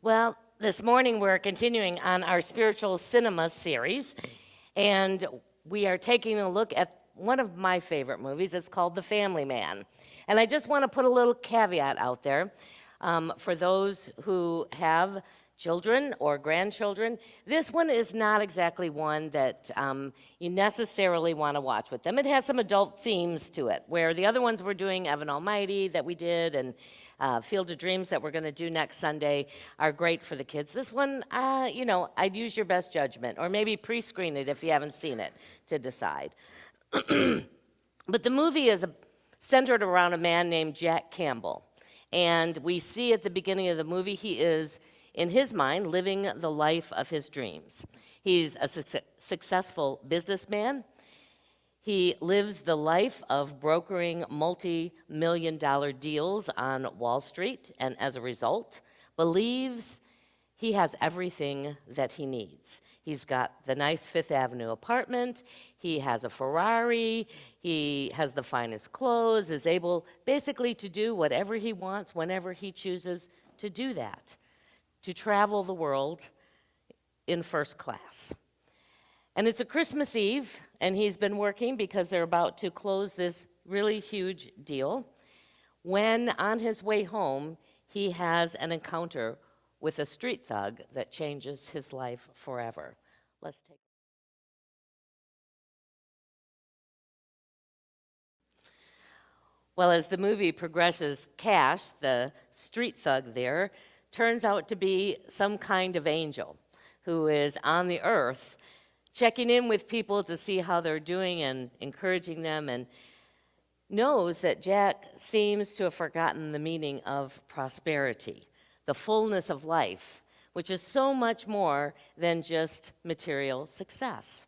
Well, this morning we're continuing on our spiritual cinema series, and we are taking a look at one of my favorite movies. It's called The Family Man. And I just want to put a little caveat out there for those who have children or grandchildren. This one is not exactly one that you necessarily want to watch with them. It has some adult themes to it, where the other ones we're doing, Evan Almighty, that we did, and Field of Dreams that we're going to do next Sunday are great for the kids. This one, I'd use your best judgment, or maybe pre-screen it if you haven't seen it to decide. But the movie is centered around a man named Jack Campbell. And we see at the beginning of the movie, he is, in his mind, living the life of his dreams. He's a successful businessman. He lives the life of brokering multi-million-dollar deals on Wall Street, and as a result, believes he has everything that he needs. He's got the nice Fifth Avenue apartment, he has a Ferrari, he has the finest clothes, is able basically to do whatever he wants whenever he chooses to do that, to travel the world in first class. And it's a Christmas Eve, and he's been working because they're about to close this really huge deal, when on his way home, he has an encounter with a street thug that changes his life forever. Let's take. Well, as the movie progresses, Cash, the street thug there, turns out to be some kind of angel who is on the earth checking in with people to see how they're doing and encouraging them, and knows that Jack seems to have forgotten the meaning of prosperity, the fullness of life, which is so much more than just material success.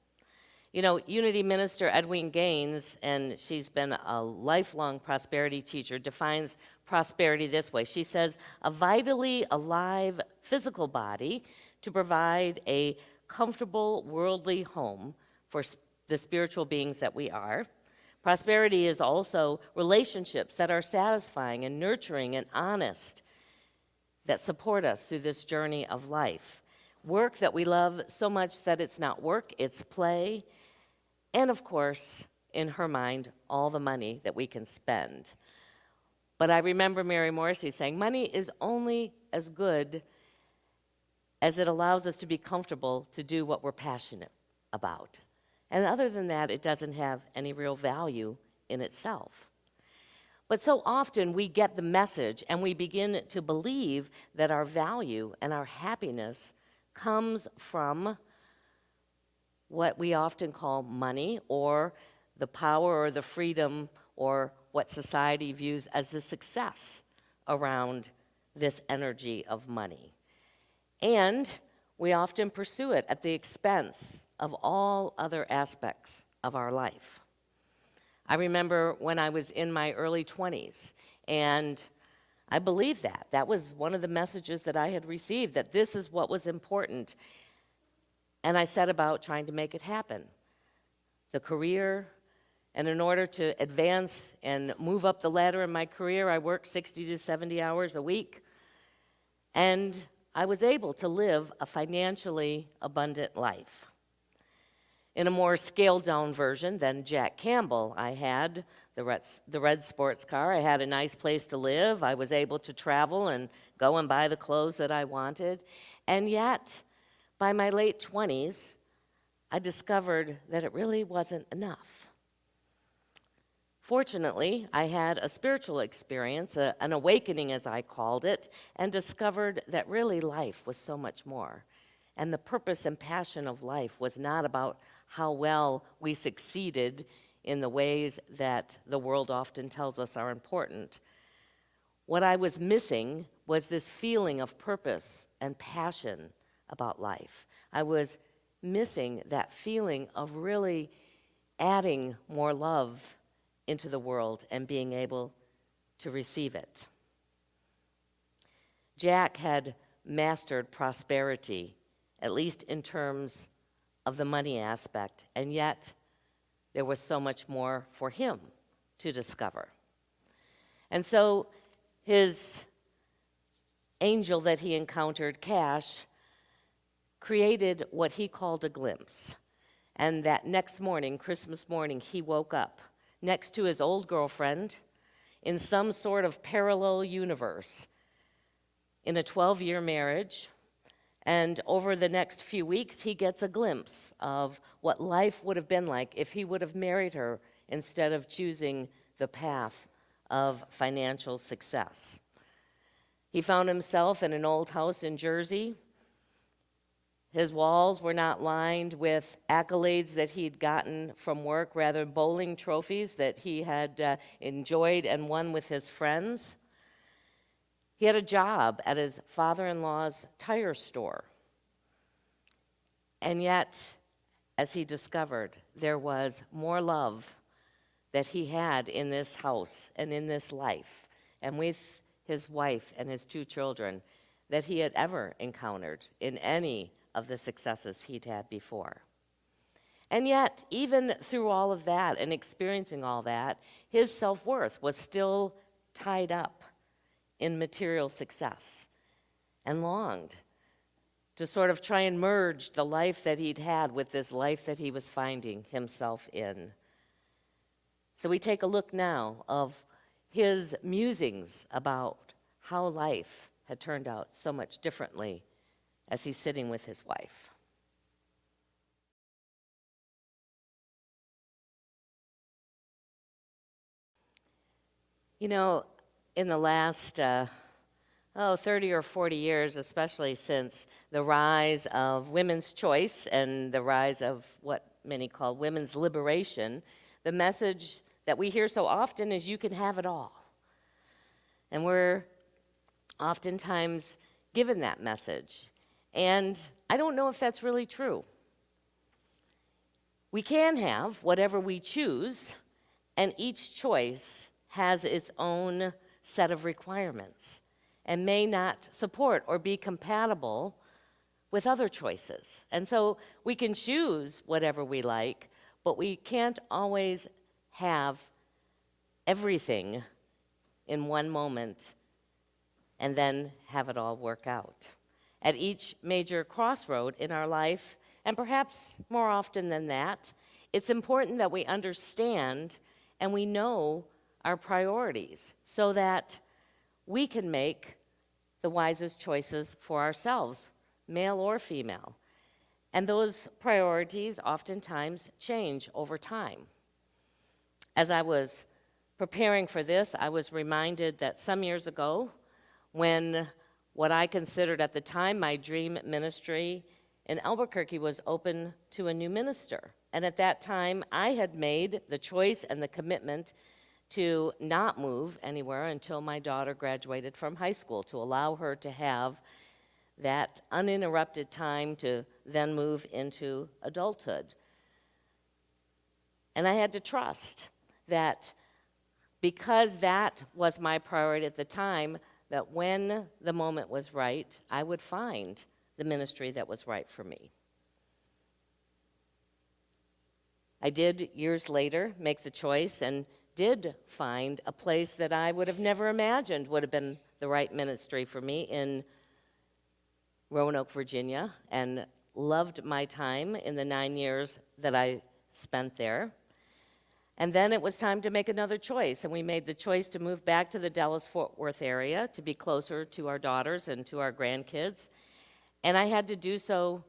You know, Unity Minister Edwene Gaines, and she's been a lifelong prosperity teacher, defines prosperity this way. She says, a vitally alive physical body to provide a comfortable worldly home for the spiritual beings that we are. Prosperity is also relationships that are satisfying and nurturing and honest, that support us through this journey of life. Work that we love so much that it's not work, it's play. And of course, in her mind, all the money that we can spend. But I remember Mary Morrissey saying, money is only as good as it allows us to be comfortable to do what we're passionate about. And other than that, it doesn't have any real value in itself. But so often we get the message and we begin to believe that our value and our happiness comes from what we often call money, or the power or the freedom, or what society views as the success around this energy of money. And we often pursue it at the expense of all other aspects of our life. I remember when I was in my early 20s, and I believed that. That was one of the messages that I had received, that this is what was important. And I set about trying to make it happen. The career, and in order to advance and move up the ladder in my career, I worked 60 to 70 hours a week. And I was able to live a financially abundant life. In a more scaled-down version than Jack Campbell, I had the red sports car. I had a nice place to live. I was able to travel and go and buy the clothes that I wanted. And yet, by my late 20s, I discovered that it really wasn't enough. Fortunately, I had a spiritual experience, an awakening as I called it, and discovered that really life was so much more. And the purpose and passion of life was not about how well we succeeded in the ways that the world often tells us are important. What I was missing was this feeling of purpose and passion about life. I was missing that feeling of really adding more love into the world and being able to receive it. Jack had mastered prosperity, at least in terms of the money aspect, and yet there was so much more for him to discover. And so his angel that he encountered, Cash, created what he called a glimpse. And that next morning, Christmas morning, he woke up next to his old girlfriend in some sort of parallel universe in a 12-year marriage. And over the next few weeks, he gets a glimpse of what life would have been like if he would have married her instead of choosing the path of financial success. He found himself in an old house in Jersey. His walls were not lined with accolades that he'd gotten from work, rather bowling trophies that he had enjoyed and won with his friends. He had a job at his father-in-law's tire store. And yet, as he discovered, there was more love that he had in this house and in this life and with his wife and his 2 children that he had ever encountered in any of the successes he'd had before. And yet, even through all of that and experiencing all that, his self-worth was still tied up in material success and longed to sort of try and merge the life that he'd had with this life that he was finding himself in. So we take a look now of his musings about how life had turned out so much differently as he's sitting with his wife. You know, in the last 30 or 40 years, especially since the rise of women's choice and the rise of what many call women's liberation, the message that we hear so often is you can have it all. And we're oftentimes given that message. And I don't know if that's really true. We can have whatever we choose, and each choice has its own set of requirements and may not support or be compatible with other choices. And so we can choose whatever we like, but we can't always have everything in one moment and then have it all work out. At each major crossroad in our life, and perhaps more often than that, it's important that we understand and we know our priorities so that we can make the wisest choices for ourselves, male or female. And those priorities oftentimes change over time. As I was preparing for this, I was reminded that some years ago, when what I considered at the time my dream ministry in Albuquerque was open to a new minister. And at that time, I had made the choice and the commitment to not move anywhere until my daughter graduated from high school, to allow her to have that uninterrupted time to then move into adulthood. And I had to trust that because that was my priority at the time, that when the moment was right, I would find the ministry that was right for me. I did, years later, make the choice and did find a place that I would have never imagined would have been the right ministry for me in Roanoke, Virginia, and loved my time in the 9 years that I spent there. And then it was time to make another choice, and we made the choice to move back to the Dallas-Fort Worth area to be closer to our daughters and to our grandkids. And I had to do so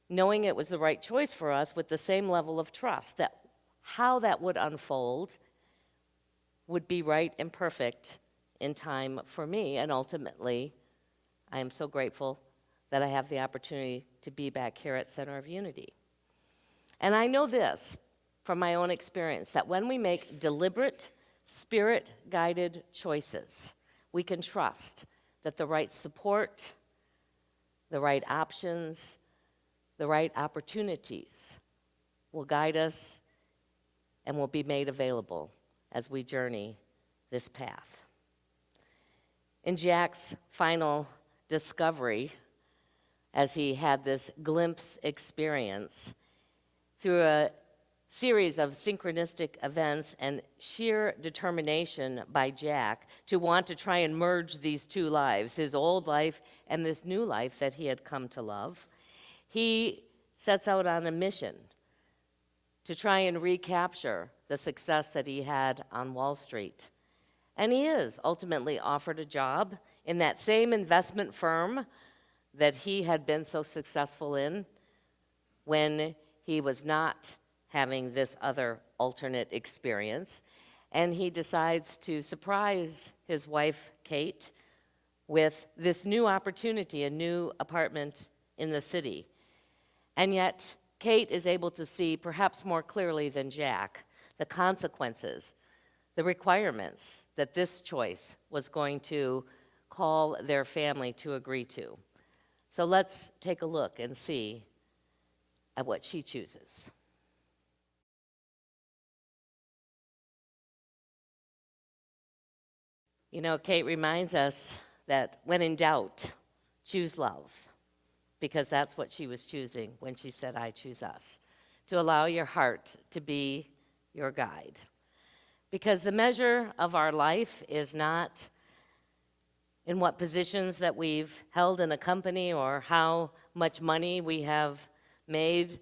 knowing it was the right choice for us with the same level of trust that how that would unfold would be right and perfect in time for me. And ultimately, I am so grateful that I have the opportunity to be back here at Center of Unity. And I know this from my own experience, that when we make deliberate, spirit-guided choices, we can trust that the right support, the right options, the right opportunities will guide us and will be made available as we journey this path. In Jack's final discovery, as he had this glimpse experience, through a series of synchronistic events and sheer determination by Jack to want to try and merge these two lives, his old life and this new life that he had come to love, he sets out on a mission to try and recapture the success that he had on Wall Street. And he is ultimately offered a job in that same investment firm that he had been so successful in when he was not having this other alternate experience. And he decides to surprise his wife, Kate, with this new opportunity, a new apartment in the city. And yet, Kate is able to see, perhaps more clearly than Jack, the consequences, the requirements that this choice was going to call their family to agree to. So let's take a look and see at what she chooses. You know, Kate reminds us that when in doubt, choose love, because that's what she was choosing when she said, I choose us, to allow your heart to be your guide. Because the measure of our life is not in what positions that we've held in a company or how much money we have made.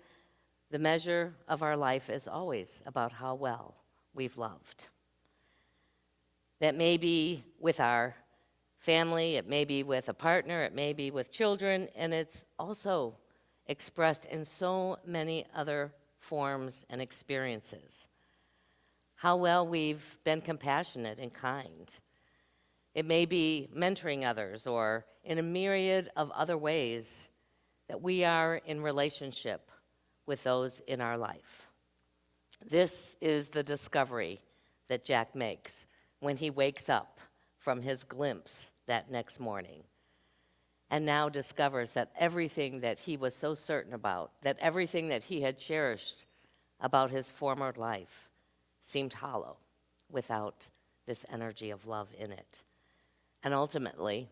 The measure of our life is always about how well we've loved. That may be with our family, it may be with a partner, it may be with children, and it's also expressed in so many other forms and experiences. How well we've been compassionate and kind. It may be mentoring others or in a myriad of other ways that we are in relationship with those in our life. This is the discovery that Jack makes when he wakes up from his glimpse that next morning and now discovers that everything that he was so certain about, that everything that he had cherished about his former life seemed hollow without this energy of love in it. And ultimately,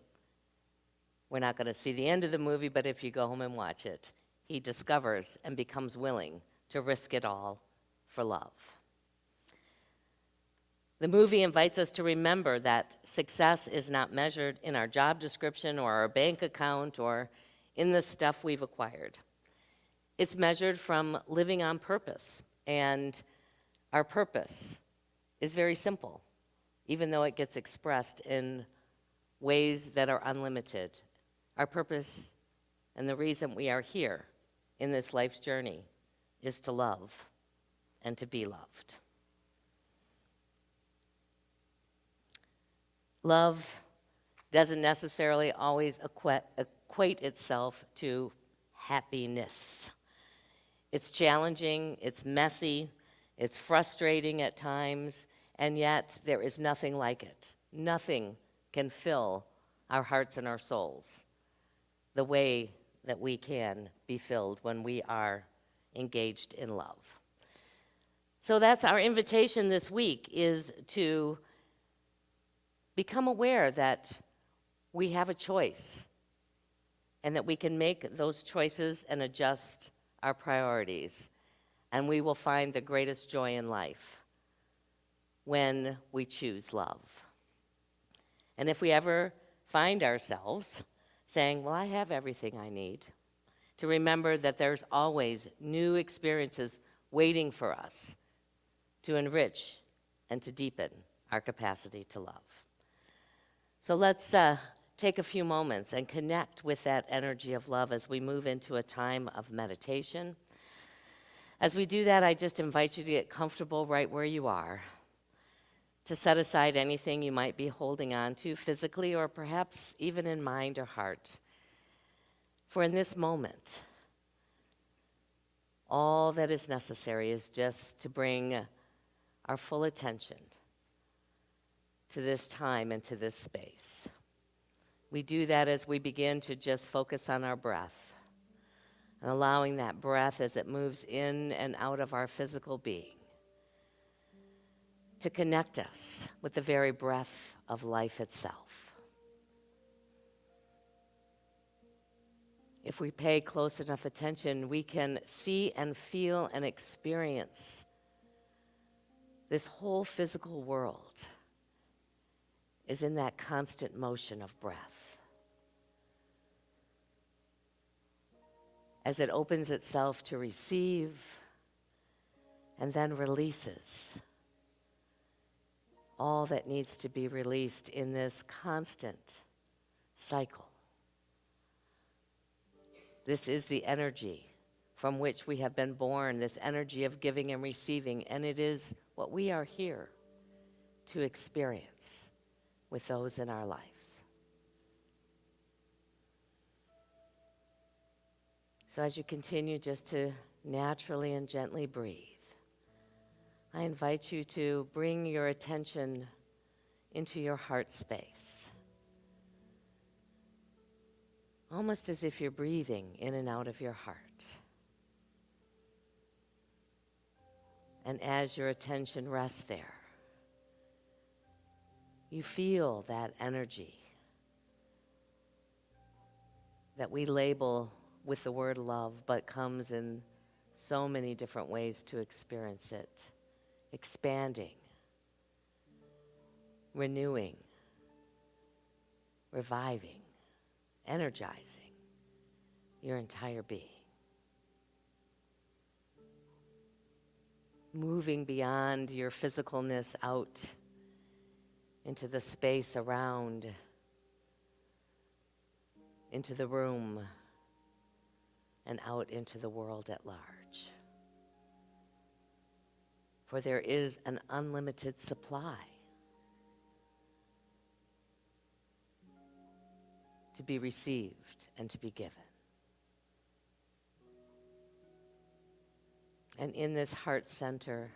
we're not going to see the end of the movie, but if you go home and watch it, he discovers and becomes willing to risk it all for love. The movie invites us to remember that success is not measured in our job description or our bank account or in the stuff we've acquired. It's measured from living on purpose, and our purpose is very simple, even though it gets expressed in ways that are unlimited. Our purpose and the reason we are here in this life's journey is to love and to be loved. Love doesn't necessarily always equate itself to happiness. It's challenging, it's messy, it's frustrating at times, and yet there is nothing like it. Nothing can fill our hearts and our souls the way that we can be filled when we are engaged in love. So that's our invitation this week, is to become aware that we have a choice and that we can make those choices and adjust our priorities, and we will find the greatest joy in life when we choose love. And if we ever find ourselves saying, well, I have everything I need, to remember that there's always new experiences waiting for us to enrich and to deepen our capacity to love. So let's take a few moments and connect with that energy of love as we move into a time of meditation. As we do that, I just invite you to get comfortable right where you are, to set aside anything you might be holding on to physically or perhaps even in mind or heart. For in this moment, all that is necessary is just to bring our full attention to this time and to this space. We do that as we begin to just focus on our breath and allowing that breath as it moves in and out of our physical being to connect us with the very breath of life itself. If we pay close enough attention, we can see and feel and experience This whole physical world is in that constant motion of breath. As it opens itself to receive and then releases all that needs to be released in this constant cycle. This is the energy from which we have been born, this energy of giving and receiving, and it is what we are here to experience with those in our lives. So as you continue just to naturally and gently breathe, I invite you to bring your attention into your heart space, almost as if you're breathing in and out of your heart. And as your attention rests there, you feel that energy that we label with the word love, but comes in so many different ways to experience it. Expanding, renewing, reviving, energizing your entire being. Moving beyond your physicalness out into the space around, into the room, and out into the world at large. For there is an unlimited supply to be received and to be given. And in this heart center,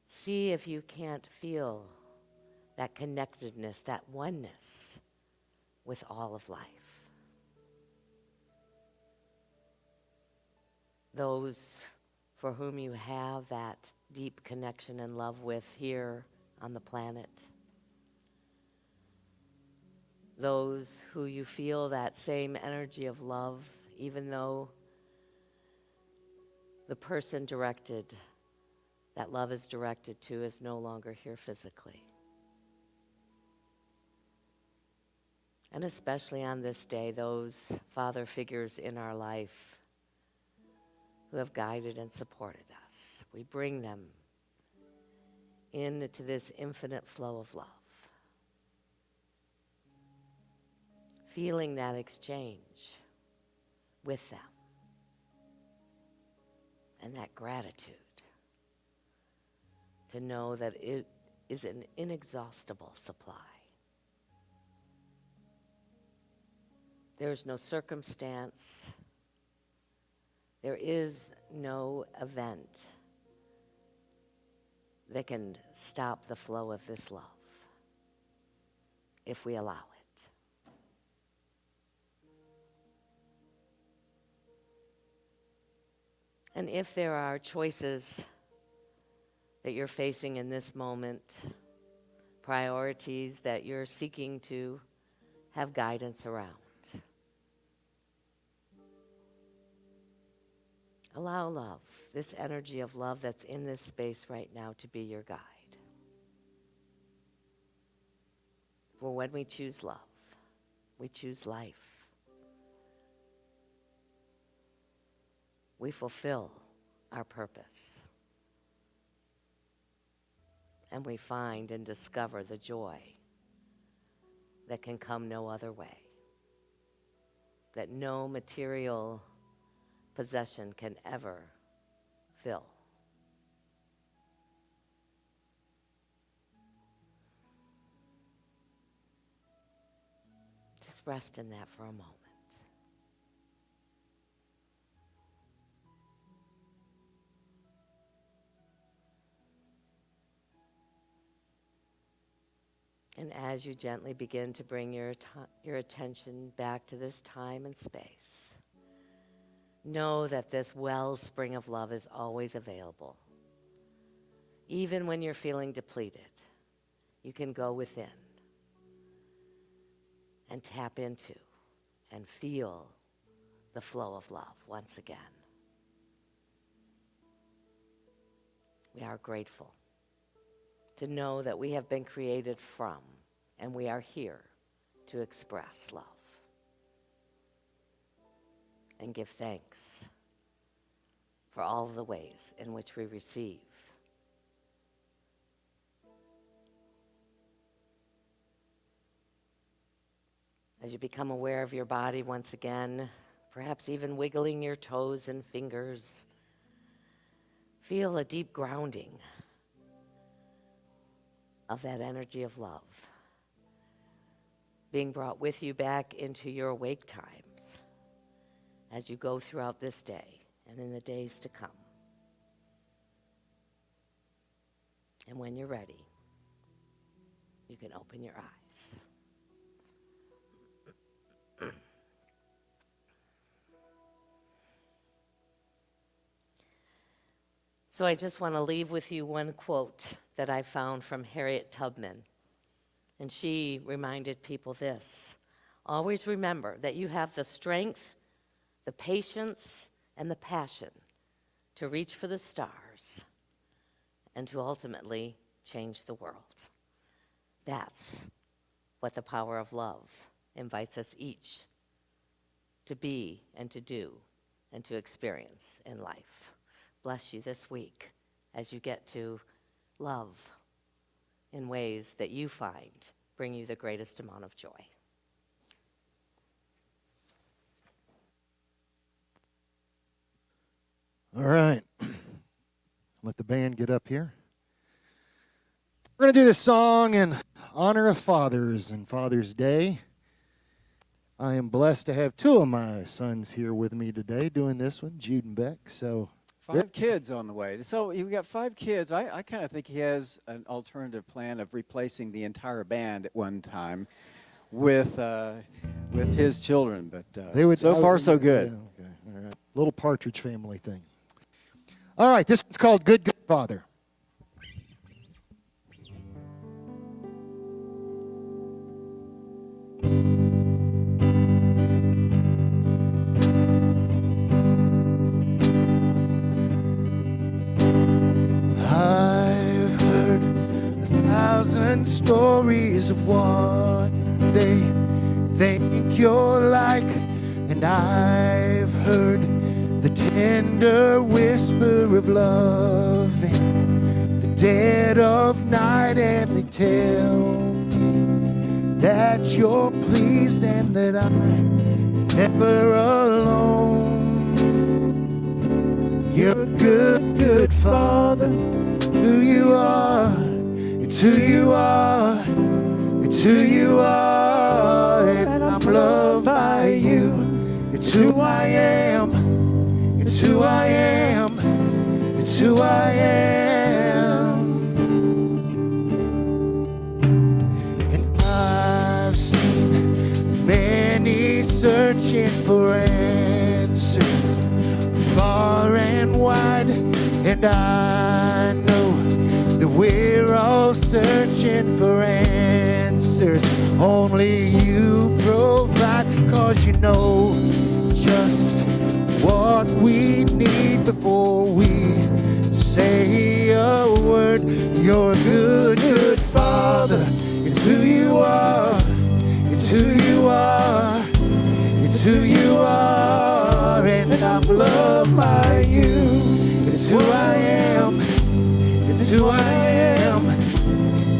see if you can't feel that connectedness, that oneness with all of life. Those for whom you have that deep connection and love with here on the planet. Those who you feel that same energy of love, even though the person directed, that love is directed to, is no longer here physically. And especially on this day, those father figures in our life who have guided and supported us. We bring them into this infinite flow of love. Feeling that exchange with them. And that gratitude to know that it is an inexhaustible supply. There is no circumstance, there is no event that can stop the flow of this love if we allow it. And if there are choices that you're facing in this moment, priorities that you're seeking to have guidance around, allow love, this energy of love that's in this space right now, to be your guide. For when we choose love, we choose life. We fulfill our purpose. And we find and discover the joy that can come no other way, that no material possession can ever fill. Just rest in that for a moment. And as you gently begin to bring your attention back to this time and space, know that this wellspring of love is always available. Even when you're feeling depleted, you can go within and tap into and feel the flow of love once again. We are grateful to know that we have been created from, and we are here to express love and give thanks for all the ways in which we receive. As you become aware of your body once again, perhaps even wiggling your toes and fingers, feel a deep grounding of that energy of love being brought with you back into your awake times as you go throughout this day and in the days to come. And when you're ready, you can open your eyes. So I just want to leave with you one quote that I found from Harriet Tubman. And she reminded people this: always remember that you have the strength, the patience, and the passion to reach for the stars and to ultimately change the world. That's what the power of love invites us each to be and to do and to experience in life. Bless you this week as you get to love in ways that you find bring you the greatest amount of joy. All right. Let the band get up here. We're going to do this song in honor of fathers and Father's Day. I am blessed to have two of my sons here with me today doing this one, Jude and Beck. So 5 kids on the way. So you've got 5 kids. I kind of think he has an alternative plan of replacing the entire band at one time with his children. But so far, so good. Yeah, okay. All right. Little Partridge Family thing. All right, this one's called Good, Good Father. I've heard 1,000 stories of what they think you're like, and I've heard the tender whisper of love in the dead of night, and they tell me that you're pleased and that I'm never alone. You're a good, good father. Who you are, it's who you are, it's who you are, and I'm loved by you. It's who I am, it's who I am, it's who I am. And I've seen many searching for answers far and wide, and I know that we're all searching for answers only you provide, 'cause you know just what we need before we say a word. You're a good, good father. It's who you are, it's who you are, it's who you are, and I'm loved by you. It's who I am, it's who I am,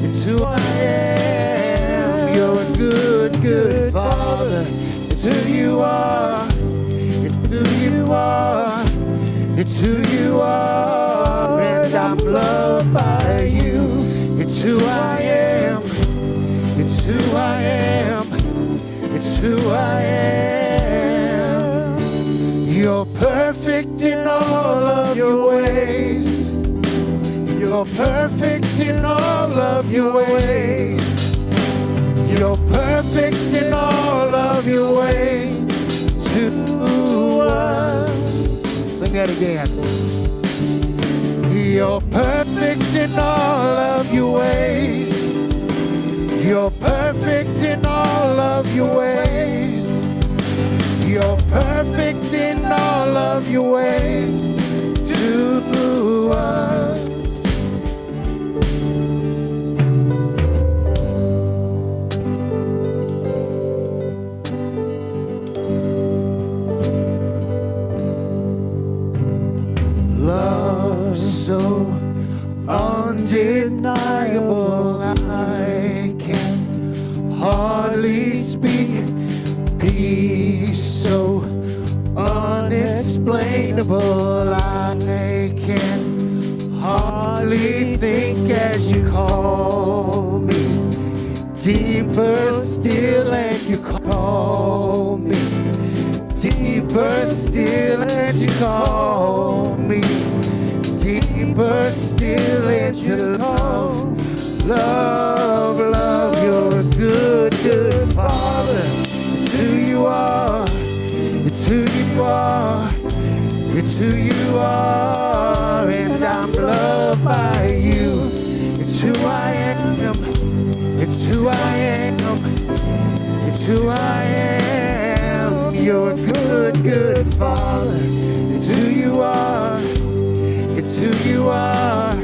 it's who I am. You're a good, good father. It's who you are, it's who you are, it's who you are, and I'm loved by you. It's who I am, it's who I am, it's who I am. You're perfect in all of your ways. You're perfect in all of your ways. You're perfect in all of your ways to us. Sing that again. You're perfect in all of your ways. You're perfect in all of your ways. You're perfect in all of your ways to us. peace so unexplainable. I can hardly think as you call me. Deeper still and you call me. Deeper still and you call me. Deeper still into love. Love, love, you're a good, good Father. It's who you are. It's who you are. It's who you are. And I'm loved by you. It's who I am. It's who I am. It's who I am. You're a good, good Father. It's who you are. It's who you are.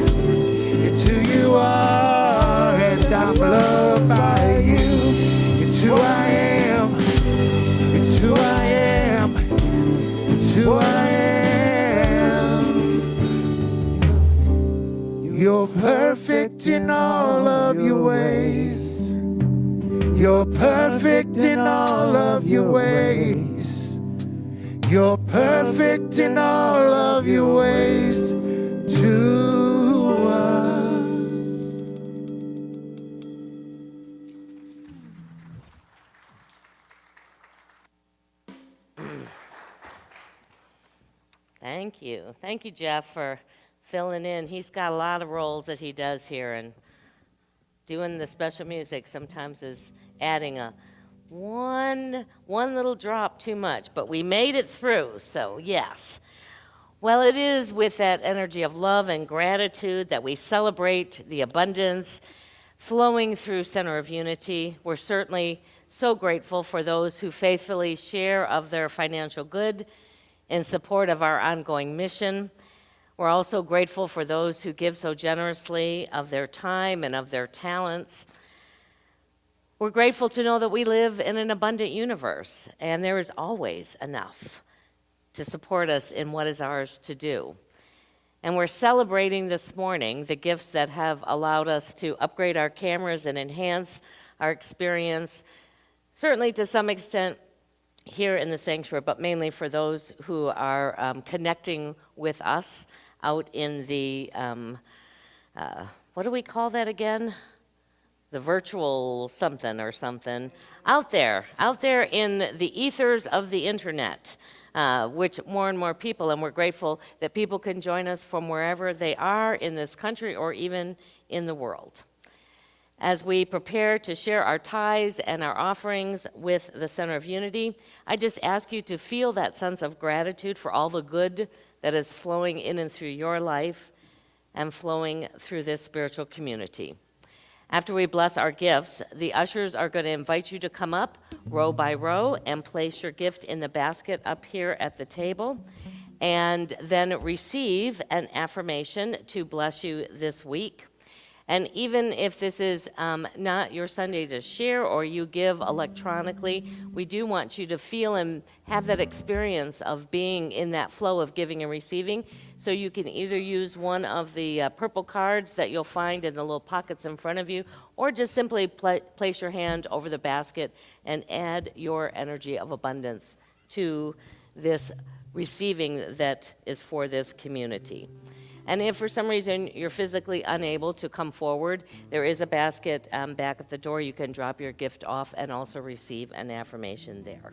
It's who you are. And I'm loved by you. It's who I am. It's who I am. It's who I am. You're perfect in all of your ways. You're perfect in all of your ways. You're perfect in all of your ways to us. Thank you. Thank you, Jeff, for filling in. He's got a lot of roles that he does here, and doing the special music sometimes is adding a one little drop too much, but we made it through, so yes. Well, it is with that energy of love and gratitude that we celebrate the abundance flowing through Center of Unity. We're certainly so grateful for those who faithfully share of their financial good in support of our ongoing mission. We're also grateful for those who give so generously of their time and of their talents. We're grateful to know that we live in an abundant universe, and there is always enough to support us in what is ours to do. And we're celebrating this morning the gifts that have allowed us to upgrade our cameras and enhance our experience, certainly to some extent here in the sanctuary, but mainly for those who are connecting with us out in the, what do we call that again? The virtual something or something, out there in the ethers of the internet, which more and more people, and we're grateful that people can join us from wherever they are in this country or even in the world. As we prepare to share our tithes and our offerings with the Center of Unity, I just ask you to feel that sense of gratitude for all the good that is flowing in and through your life and flowing through this spiritual community. After we bless our gifts, the ushers are going to invite you to come up row by row and place your gift in the basket up here at the table, and then receive an affirmation to bless you this week. And even if this is not your Sunday to share or you give electronically, we do want you to feel and have that experience of being in that flow of giving and receiving. So you can either use one of the purple cards that you'll find in the little pockets in front of you, or just simply place your hand over the basket and add your energy of abundance to this receiving that is for this community. And if for some reason you're physically unable to come forward, there is a basket back at the door. You can drop your gift off and also receive an affirmation there.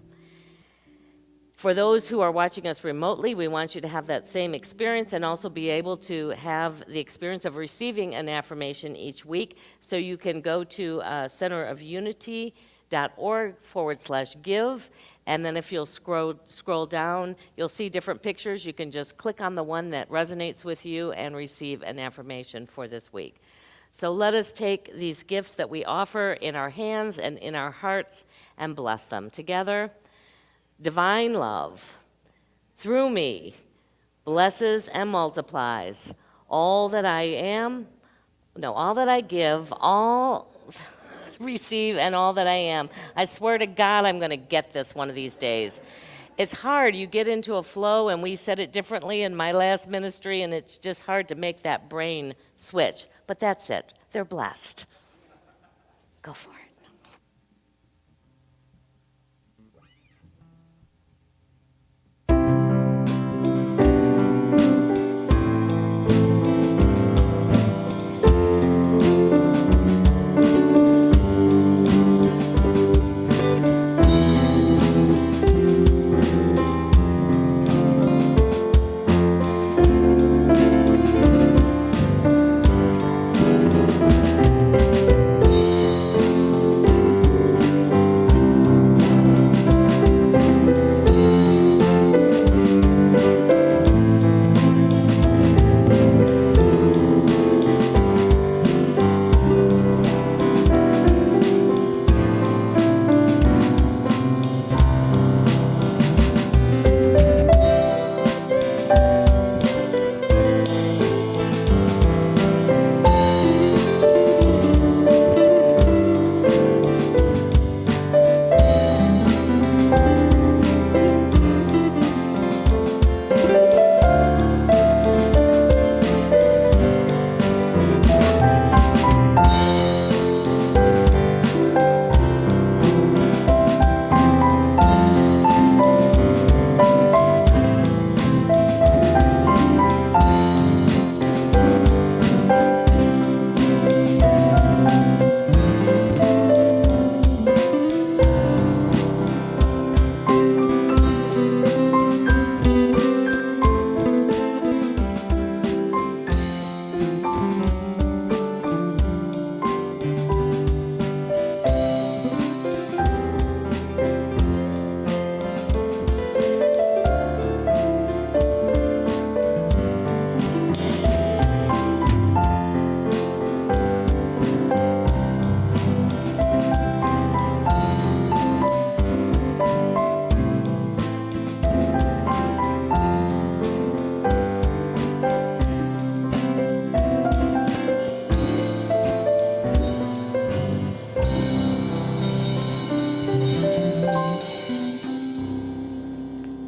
For those who are watching us remotely, we want you to have that same experience and also be able to have the experience of receiving an affirmation each week. So you can go to centerofunity.org/give. And then if you'll scroll down, you'll see different pictures. You can just click on the one that resonates with you and receive an affirmation for this week. So let us take these gifts that we offer in our hands and in our hearts and bless them together. Divine love, through me, blesses and multiplies all that I give, all receive, and all that I am. I swear to God, I'm going to get this one of these days. It's hard. You get into a flow, and we said it differently in my last ministry, and it's just hard to make that brain switch. But that's it. They're blessed. Go for it.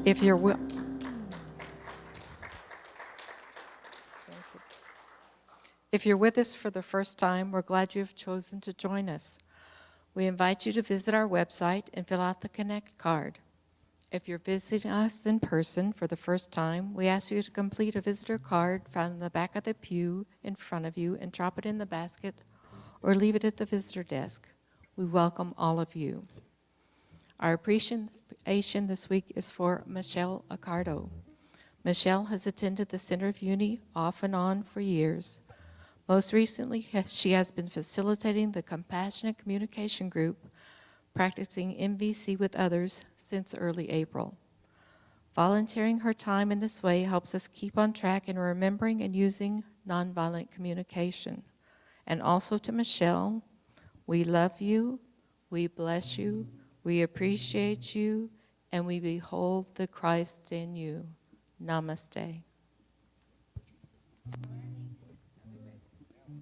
If you're wi- If you're with us for the first time, we're glad you have chosen to join us. We invite you to visit our website and fill out the Connect card. If you're visiting us in person for the first time, we ask you to complete a visitor card found in the back of the pew in front of you and drop it in the basket or leave it at the visitor desk. We welcome all of you. Our appreciation this week is for Michelle Accardo. Michelle has attended the Center of Unity off and on for years. Most recently, she has been facilitating the Compassionate Communication Group, practicing MVC with others since early April. Volunteering her time in this way helps us keep on track in remembering and using nonviolent communication. And also to Michelle, we love you, we bless you, we appreciate you, and we behold the Christ in you. Namaste.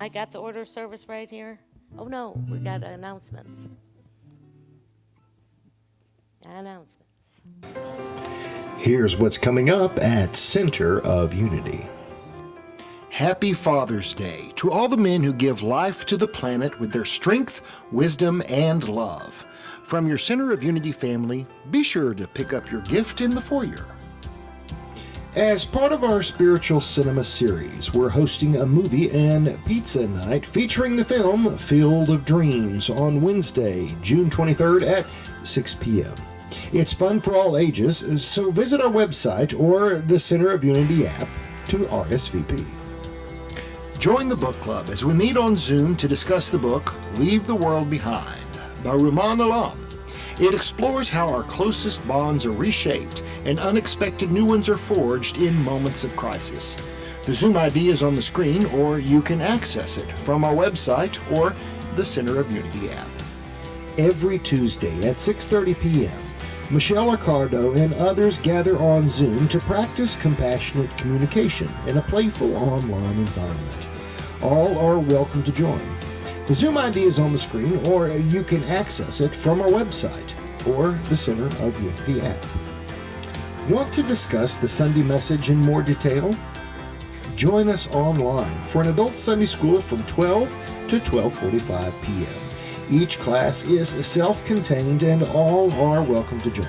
I got the order of service right here. Oh no, we got announcements. Announcements. Here's what's coming up at Center of Unity. Happy Father's Day to all the men who give life to the planet with their strength, wisdom, and love. From your Center of Unity family, be sure to pick up your gift in the foyer. As part of our spiritual cinema series, we're hosting a movie and pizza night featuring the film Field of Dreams on Wednesday, June 23rd at 6 p.m. It's fun for all ages, so visit our website or the Center of Unity app to RSVP. Join the book club as we meet on Zoom to discuss the book Leave the World Behind by Rumaan Alam. It explores how our closest bonds are reshaped and unexpected new ones are forged in moments of crisis. The Zoom ID is on the screen, or you can access it from our website or the Center of Unity app. Every Tuesday at 6:30 p.m., Michelle Accardo and others gather on Zoom to practice compassionate communication in a playful online environment. All are welcome to join. The Zoom ID is on the screen, or you can access it from our website or the Center of Unity app. Want to discuss the Sunday message in more detail? Join us online for an adult Sunday school from 12 to 12:45 p.m. Each class is self-contained and all are welcome to join.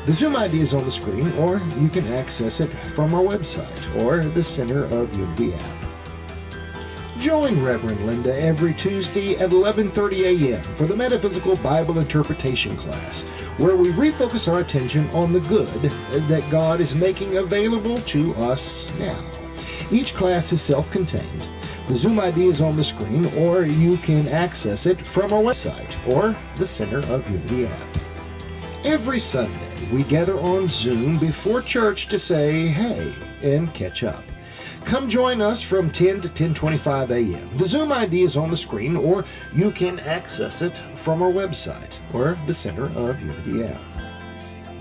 The Zoom ID is on the screen, or you can access it from our website or the Center of Unity app. Join Reverend Linda every Tuesday at 11:30 a.m. for the Metaphysical Bible Interpretation class, where we refocus our attention on the good that God is making available to us now. Each class is self-contained. The Zoom ID is on the screen, or you can access it from our website or the Center of Unity app. Every Sunday, we gather on Zoom before church to say hey and catch up. Come join us from 10 to 10:25 a.m. The Zoom ID is on the screen, or you can access it from our website or the Center of Unity app.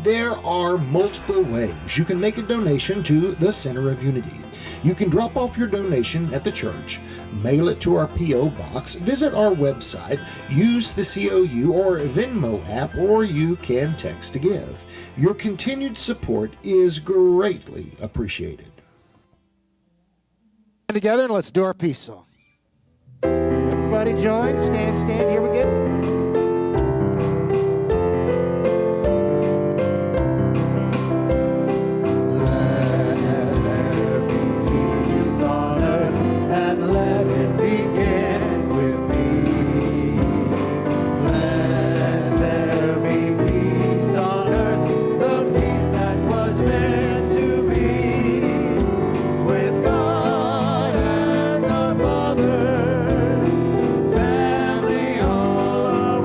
There are multiple ways you can make a donation to the Center of Unity. You can drop off your donation at the church, mail it to our P.O. box, visit our website, use the COU or Venmo app, or you can text to give. Your continued support is greatly appreciated. Together, and let's do our peace song. Everybody join, stand, here we go. Family all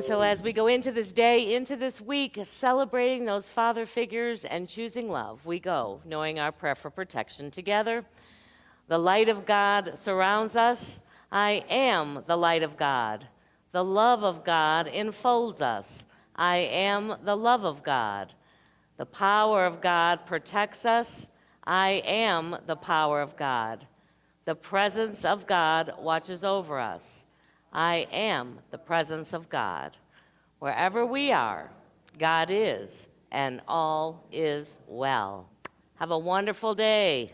And so as we go into this day, into this week, celebrating those father figures and choosing love, we go, knowing our prayer for protection together. The light of God surrounds us. I am the light of God. The love of God enfolds us. I am the love of God. The power of God protects us. I am the power of God. The presence of God watches over us. I am the presence of God. Wherever we are, God is, and all is well. Have a wonderful day.